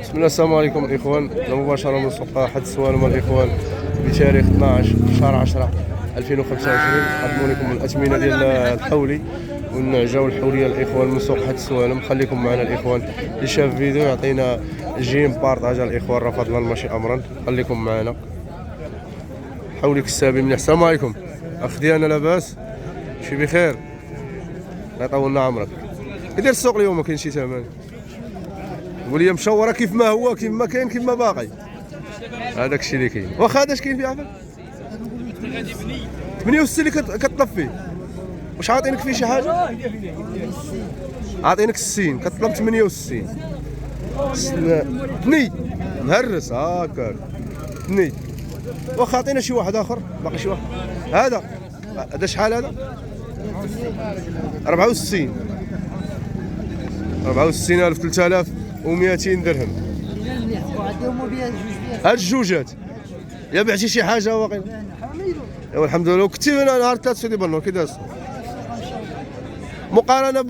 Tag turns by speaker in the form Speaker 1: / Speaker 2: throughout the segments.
Speaker 1: بسم الله. السلام عليكم الاخوان، مباشره من سوق حد السوالم الاخوان بتاريخ 12 شهر 10 2025. نقدموا لكم الاثمنه ديال الحولي والنعجه والحوليه الاخوان من سوق حد السوالم. خليكم معنا الاخوان، اللي شاف فيديو يعطينا جيم بارطاجا الاخوان، راه فضلا ماشي امرا. خليكم معنا. حولي كسابي مليح. السلام عليكم اخ ديالنا، لاباس؟ شي بخير؟ الله يطولنا عمرك. كيداير السوق اليوم؟ ما كاين شي ثمن؟ قول لي مشوره كيف ما هو، كيف ما كاين كيف ما باقي. هذاك الشيء اللي كاين. واخا هذا اش كاين فيه عفاك؟ 68 اللي كطلب فيه. واش عاطينك فيه شي حاجه؟ عاطينك 60 كطلب 68. بني مهرس هاكا بني. واخا عطينا شي واحد اخر، باقي شي واحد. هذا شحال هذا؟ 64 64,000 3200 درهم. هاد الجوجات يا بعتي شي حاجه واقيلا؟ ايوا الحمد لله. وكنتي نهار 3 سيدي بنور كي داز مقارنه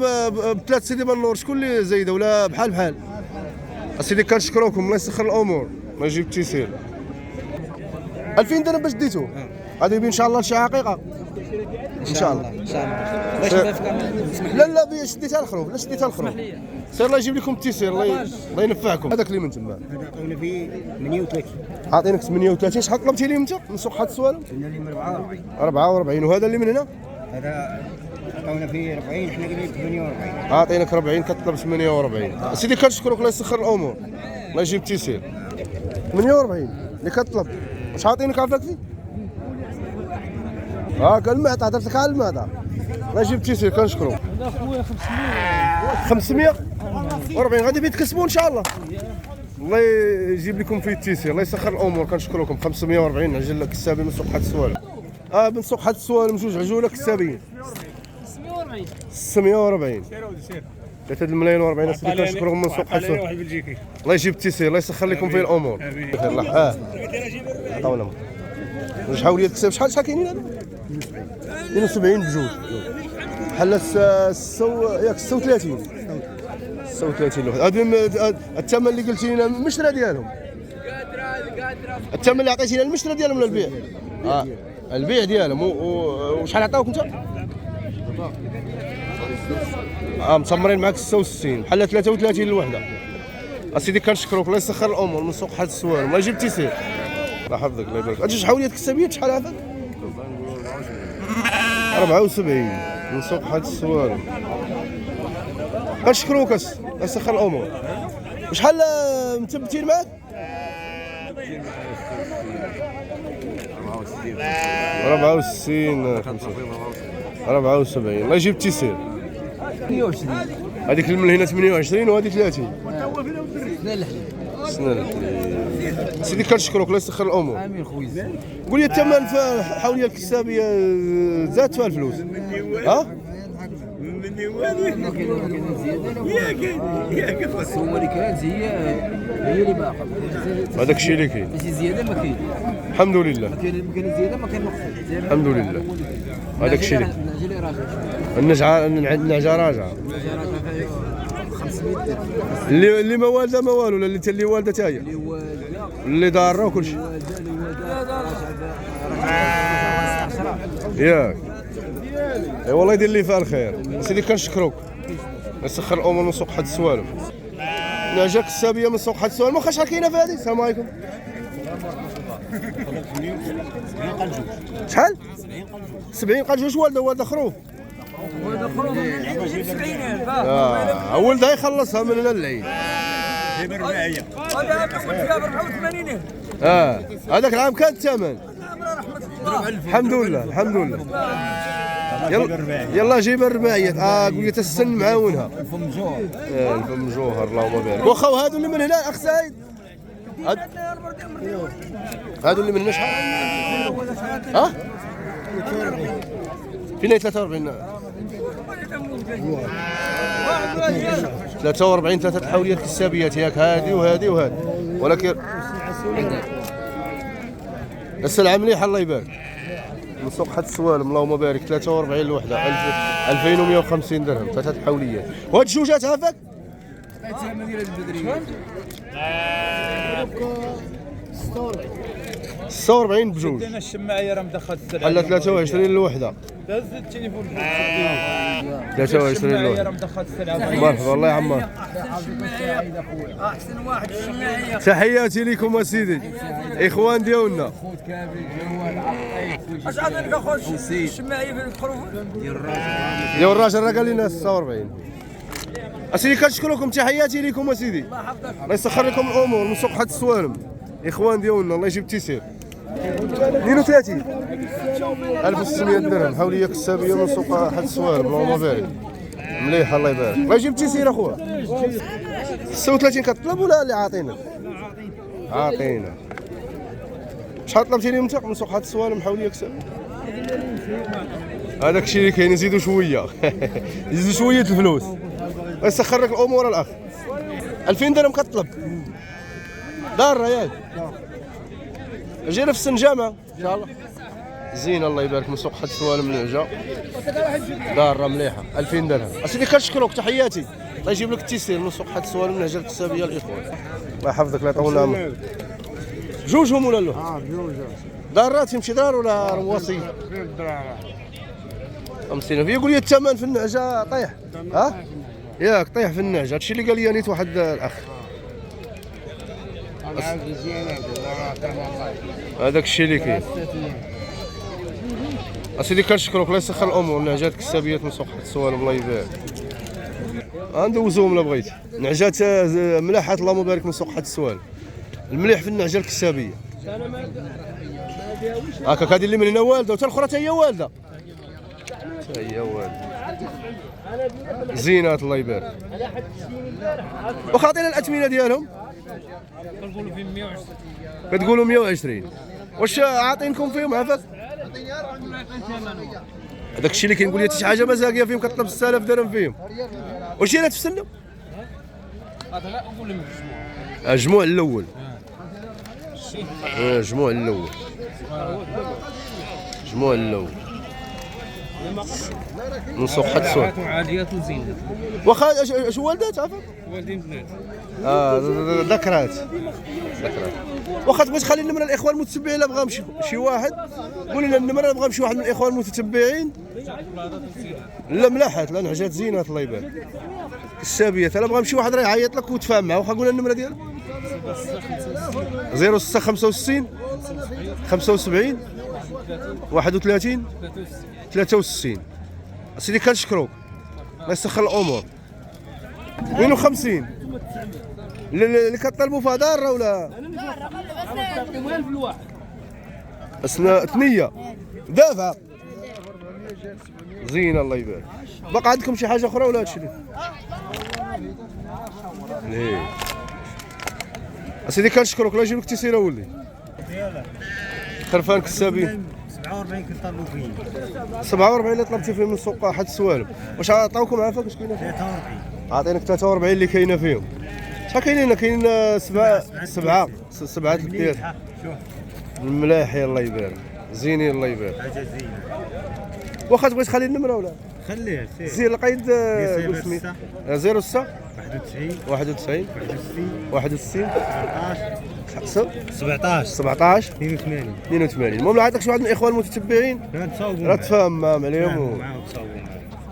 Speaker 1: بثلاث سيدي بنور؟ شكون اللي زايده ولا بحال؟ اسيدي كنشكروكم، الله يسخر الامور، ما يجيب التيسير. 2000 درهم باش ديتو؟ غادي يبين ان شاء الله شي حقيقه ان شاء الله. لا شديتها الخروف، لا شديتها الخروف. سير الله يجيب لكم التيسير، الله ينفعكم. هذاك اللي من تما
Speaker 2: هذا عطونا فيه 38.
Speaker 1: عاطينك 38. شحال طلبتي لي انت من سوق حد السوالم؟
Speaker 2: قلنا لهم 44.
Speaker 1: 44. وهذا اللي من هنا؟
Speaker 2: هذا عطونا فيه 40، حنا قلنا 48.
Speaker 1: عاطينك 40 كطلب 48. سيدي كنشكرك، الله يسخر الامور، الله يجيب التيسير. 48 اللي كطلب. واش عاطينك عافاك فيه؟ هاكا المعطى، هضرت لك على المعطى، الله يجيب التيسير كنشكرو.
Speaker 3: هذا خويا 500.
Speaker 1: 540 غادي بيتكسبوا ان شاء الله. الله يجيب لكم فيه التيسير، الله يسخر الامور كنشكركم. 540 عجل كسابي من سوق حد السوالم. من سوق حد السوالم جوج عجوله كسابيين.
Speaker 3: 640.
Speaker 1: 640 3 الملايين و40 سيدي كنشكركم من سوق حد السوالم. الله يجيب التيسير، الله يسخر لكم فيه الامور. الله عطاونا شحال ديال الكساب؟ شحال كاينين هذا؟ 72 بجوج. بحال ياك 36 الواحد. هذا الثمن اللي قلتي لنا المشترى ديالهم؟ الثمن اللي عطيتينا المشترى ديالهم ولا البيع؟ البيع ديالهم. وشحال عطاوك انت؟ متمرين معاك 66 بحال 33 الوحده. اسيدي كنشكروك، الله يسخر الامور من سوق حد السوالم، الله يجيب التيسير، الله يحفظك، الله يبارك. اجي شحال وليات كسابيات؟ شحال عافاك؟ 74 من سوق حد السوالم. كنشكروك الله يسخر الامور. وشحال مثبتين معاك؟ 64 74. الله يجيب التيسير.
Speaker 3: 120.
Speaker 1: هذيك من هنا 28 وهذيك 30. سنة سيدي كنشكروك، الله يسخر الامور.
Speaker 3: امين خويا.
Speaker 1: قول لي الثمن في حوليه الكسابيه زاد فيها الفلوس؟ ها؟
Speaker 3: هو اللي كانت هي اللي باقا.
Speaker 1: هذاك الشيء اللي كاين.
Speaker 3: ماشي زياده ما كاين.
Speaker 1: الحمد لله.
Speaker 3: كاين زياده ما كاين نقص.
Speaker 1: الحمد لله. هذاك الشيء النعجه راجعه.
Speaker 3: 500 درهم.
Speaker 1: اللي ما والده ما والو، اللي والده تا هي.
Speaker 3: اللي والده
Speaker 1: اللي دارها وكل شيء. ياك اي والله يدير لي فيها الخير. سيدي كنشكروك، يسخر الامور من سوق حد السوالم. نعجه كسابيه من سوق حد السوالم. واخا شحال كاينه في هذه؟ السلام عليكم. شحال؟ 70 قال جوج. والده خروف. ولدها يخلصها من هنا للعيد.
Speaker 2: جيب الرباعيه.
Speaker 3: هذا جاب 84.
Speaker 1: هذاك العام كان الثمن. الحمد لله الحمد لله. يلا جيب الرباعيات. قول لي السن معاونها.
Speaker 2: الفم جوهر.
Speaker 1: الفم جوهر، اللهم بارك. واخا وهادو اللي من هنا اخ سعيد؟ هادو اللي من هنا شحال؟ فين 43؟ 43 ثلاثة حوليات كسابيات ياك، هذه وهذه وهذه. ولكن السلعة مليحة، الله يبارك. من سوق حد السوالم، اللهم بارك. 43 الوحدة، 2150 درهم، ثلاثة حوليات. وهاد الجوجات عافاك؟
Speaker 3: هذه ديال البدريه.
Speaker 1: 46 بجوج.
Speaker 3: انا الشماعيه راه مدخل السلعه
Speaker 1: بحال 23 الوحده.
Speaker 3: داز التليفون
Speaker 1: 23
Speaker 3: الشماعيه راه
Speaker 1: الوحده.
Speaker 3: مدخل السلعه.
Speaker 1: مرحبا الله يعمر.
Speaker 3: احسن واحد الشماعيه.
Speaker 1: تحياتي لكم اسيدي اخوان ديالنا.
Speaker 3: خوت كامل جوال عطيك. اش عطيك اخويا الشماعيه في الخروف ديال الراجل.
Speaker 1: ديال الراجل راه قال لنا 46. اسيدي كنشكركم، تحياتي لكم اسيدي. الله يسخر لكم الامور من سوق حد السوالم اخوان ديالنا. الله يجيب التيسير. 32 1600 درهم حوليه كسابيه من سوق حد السوالم. اللهم بارك. مليح الله يبارك. الله يجيب التيسير اخويا. 36 كطلب ولا اللي عاطينا؟ عاطينا. شحال طلبتي لي من سوق حد السوالم حوليه كسابيه؟ هذاك الشيء اللي كاين. نزيدوا شويه نزيدوا شويه الفلوس. الله يسخر لك الامور الاخ. 2000 درهم كطلب دار ياك. جينا في السنجامه ان شاء الله. زين الله يبارك من سوق حد السوالم من العجا. دار مليحه 2000 درهم. اسيدي كنشكرك، تحياتي. الله يجيب لك التيسير من سوق حد السوالم من العجا الكسابيه الاخوان. الله يحفظك الله يطول عمرك. جوجهم ولا لا؟
Speaker 2: بجوج.
Speaker 1: دارات تمشي دار ولا رواسي؟
Speaker 2: الدرارة
Speaker 1: 50. يقول لي الثمن في النعجه طيح. ها؟ ياك طيح في النعجه. هادشي اللي قال لي نيت واحد الاخ.
Speaker 2: انا عاود مزيانه والله.
Speaker 1: هذاك الشيء اللي كاين. اسيدي كنشكرك الله يسخر الامور. النعجات كسابيات من سوق حد السوالم الله يبارك. غندوزوهم الا بغيتي. نعجات ملاحات اللهم بارك من سوق حد السوالم. المليح في النعجه الكسابيه. هاكاك هذه اللي من هنا والده وتا الاخرى حتى هي والده. حتى هي والده. زينات الله يبارك. واخا عطينا الاثمنه ديالهم.
Speaker 3: كنقولوا في 120.
Speaker 1: كتقولوا 120. واش عاطينكم فيهم عافاك؟ هذاك الشيء اللي كنقول لك شي حاجه مزاقيه فيهم كطلب 6000 درهم فيهم. واش جينا تفسنوا؟
Speaker 3: هذا لا نقول لهم
Speaker 1: الجموع الاول. الجموع الاول. الجموع الاول من سوق حد السوق.
Speaker 3: عاليات وزينات.
Speaker 1: واخا شو والدات عافاك؟
Speaker 3: والدين ثلاث.
Speaker 1: ذكرات. واخا تبغي تخلي النمره الاخوان المتتبعين الا بغاهم شي واحد قول لنا النمره بغاهم شي واحد من الاخوان المتتبعين. لا ملاحات لا نعجات زينات الله يبارك. السابيات الا بغاهم شي واحد راه يعيط لك وتفاهم معاه. واخا قول لنا النمره ديالك. 06 65 75 31 63. سيدي كنشكروك الله يسخر الامور. 52 اللي كطلبوا فيها دار ولا اسنا ثنيه دافع زينه الله يبارك. بقى عندكم شي حاجه اخرى ولا هادشي ليه؟ اسيدي كنشكرك الله يجيب لك التيسيره ولي. خرفان كسابين
Speaker 2: 47 كنطلبوا فيه.
Speaker 1: 47 اللي طلبتي فيه من سوق حد السوالم. واش عطاوكم عافاك واش كاينه؟
Speaker 2: 43
Speaker 1: عاطينك 43 اللي كاينه فيهم. شحال كاينين؟ كاين سبعه البيض
Speaker 2: شوف
Speaker 1: الملاحي الله يبارك. زينين الله يبارك.
Speaker 2: حاجه زينه.
Speaker 1: واخا تبغي تخلي النمره ولا؟
Speaker 2: خليه سير.
Speaker 1: زير القيد قول سميت 06
Speaker 2: 91
Speaker 1: 61
Speaker 2: 61 17
Speaker 1: 17
Speaker 2: 82.
Speaker 1: 82. المهم لو عطاك شي واحد من الاخوان المتتبعين راه تفاهم عليهم.
Speaker 2: معاهم تصاوبوا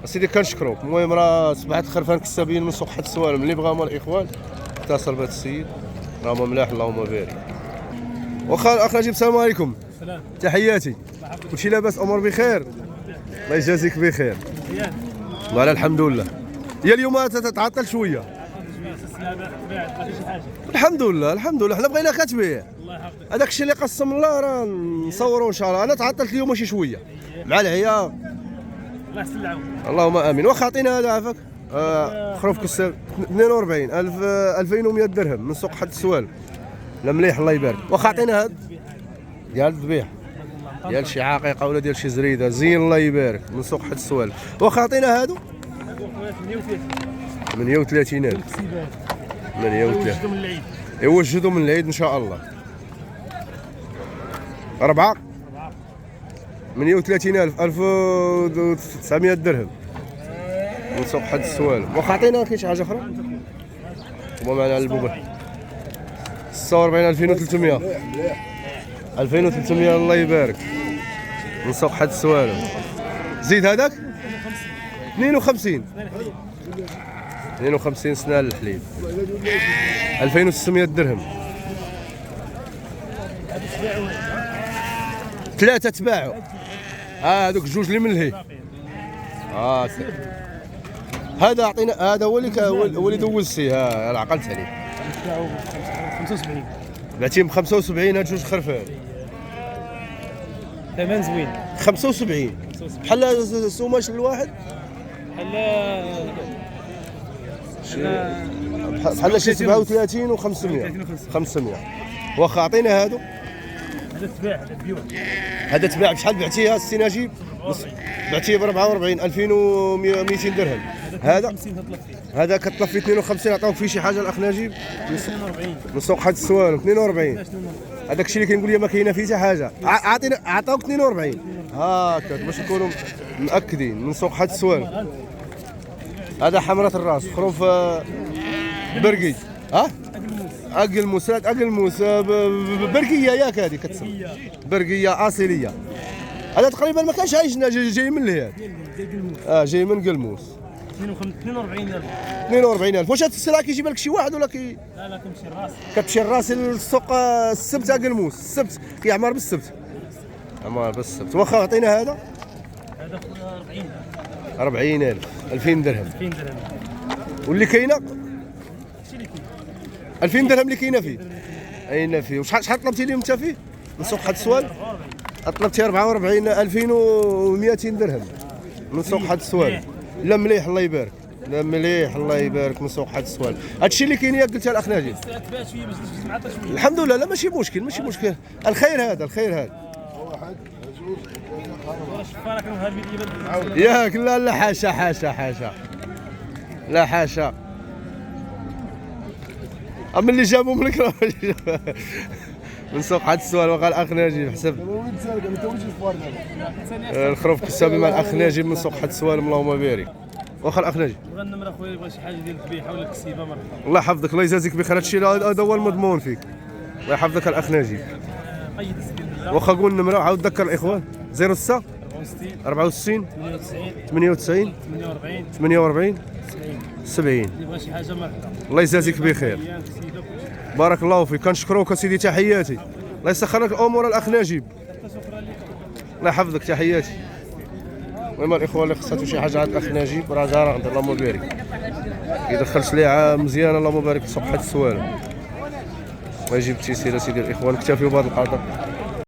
Speaker 1: سيدي كنشكروك. المهم راه صبحت خرفان كسابين من سوق حد السوالم اللي بغاهم الاخوان اتصل بهذا السيد راه ملاح اللهم بارك. واخا الاخ نجيب السلام عليكم.
Speaker 3: سلام.
Speaker 1: تحياتي. كلشي لاباس امور بخير؟ الله يجازيك بخير.
Speaker 3: مزيان.
Speaker 1: والله الحمد لله. هي اليوم تتعطل شويه. الحمد لله الحمد لله حنا بغينا كتبيع.
Speaker 3: الله يحفظك.
Speaker 1: هذاك الشيء اللي قسم الله راه نصوروا ان شاء الله. انا تعطلت اليوم شي شويه مع العيا.
Speaker 3: الله يحسن العون.
Speaker 1: اللهم امين. واخا عطينا هذا عافاك. خروف كساب 42 2100 درهم من سوق حد السوال. لا مليح الله يبارك. واخا عطينا هذا ديال الذبيح ديال شي عقيقه ولا ديال شي زريده زين الله يبارك من سوق حد السوال. واخا عطينا هادو 38000. 38
Speaker 3: من العيد.
Speaker 1: يوجدوا من العيد ان شاء الله. 4 38000 1900 درهم من سوق حد السوالم. واخا عطينا كاين شي حاجه اخرى؟ هما معنا البوبه 46 2300 2300 الله يبارك من سوق حد السوالم. زيد هذاك 52 52 سنه للحليب 2600 درهم. ثلاثة تباعوا هذوك جوج اللي من الهي. هذا اعطينا هذا هو اللي دوزتي عقلت عليه
Speaker 4: 75
Speaker 1: بعتيه ب 75 هاد جوج خرفان
Speaker 4: ثمن زوين
Speaker 1: 75 بحال سوماش الواحد بحال شي 37 و 500 واخا عطينا هادو.
Speaker 4: هذا تباع هذا بيوع
Speaker 1: هذا تباع بشحال بعتيه السي نجيب؟ بعتيه ب 44 2200 درهم. هذا كتطلب فيه 52 عطاوك فيه شي حاجه الاخ نجيب
Speaker 4: 42
Speaker 1: من سوق حد السوالم 42 هذاك الشيء اللي كنقول لي ما كاينه فيه حتى حاجه. عطينا عطاوك 42 هاكا باش نكونوا مأكدين من سوق حد السوالم. هذا حمرة الراس خروف برقي اقل موسات اقل موس برقيه ياك هذه كتسمى برقيه اصيليه. هذا تقريبا ما كانش عايش جاي من الهيئه جاي من قلموس 42000 واش هاد السلعه كيجيب لك شي واحد ولا
Speaker 4: لا كتمشي الراس
Speaker 1: كتمشي الراس للسوق السبت قلموس السبت كيعمر بالسبت عمار بالسبت. واخا عطينا هذا 40000 2000 درهم واللي كاينه 2000 درهم اللي كاينه فيه اين فيه. وشحال طلبتي لي انت فيه من سوق حد السوال؟ طلبتي 44 2200 درهم من سوق حد السوال. لا مليح الله يبارك لا مليح الله يبارك من سوق حد السوال. هادشي اللي كاين ياك قلتها الاخ ناجي الحمد لله. لا ماشي مشكل ماشي مشكل الخير هذا الخير هذا ياك. لا حاشا حاشا حاشا لا حاشا اما اللي جابهم لك من سوق حد السوال. وقال الاخ ناجي حسب الخروف كسابي مع الاخ ناجي من سوق حد السوال اللهم بارك. واخا الاخ ناجي
Speaker 4: بغا النمره خويا يبغى شي حاجه ديال الذبيحه ولا الكسيبه مرحبا.
Speaker 1: الله يحفظك الله يجازيك بخير. هادشي هذا هو المضمون فيك الله يحفظك الاخ ناجي.
Speaker 4: قيد السبيل
Speaker 1: واخا قول النمره عاود ذكر الاخوان 06
Speaker 4: 64
Speaker 1: 64 98 48 70.
Speaker 4: اللي بغى شي حاجه مرحبا.
Speaker 1: الله يجازيك بخير بارك الله فيك. كنشكروك سيدي تحياتي الله يسخر لك الامور الاخ نجيب الله يحفظك تحياتي. المهم الاخوه اللي خصاتو شي حاجه عند الاخ نجيب راه جا عند اللهم بارك يدخل سلعه مزيانه اللهم بارك في سوق حد السوالم. الله يجيب التيسير سيدي الاخوان. نكتفيو بهذا القدر.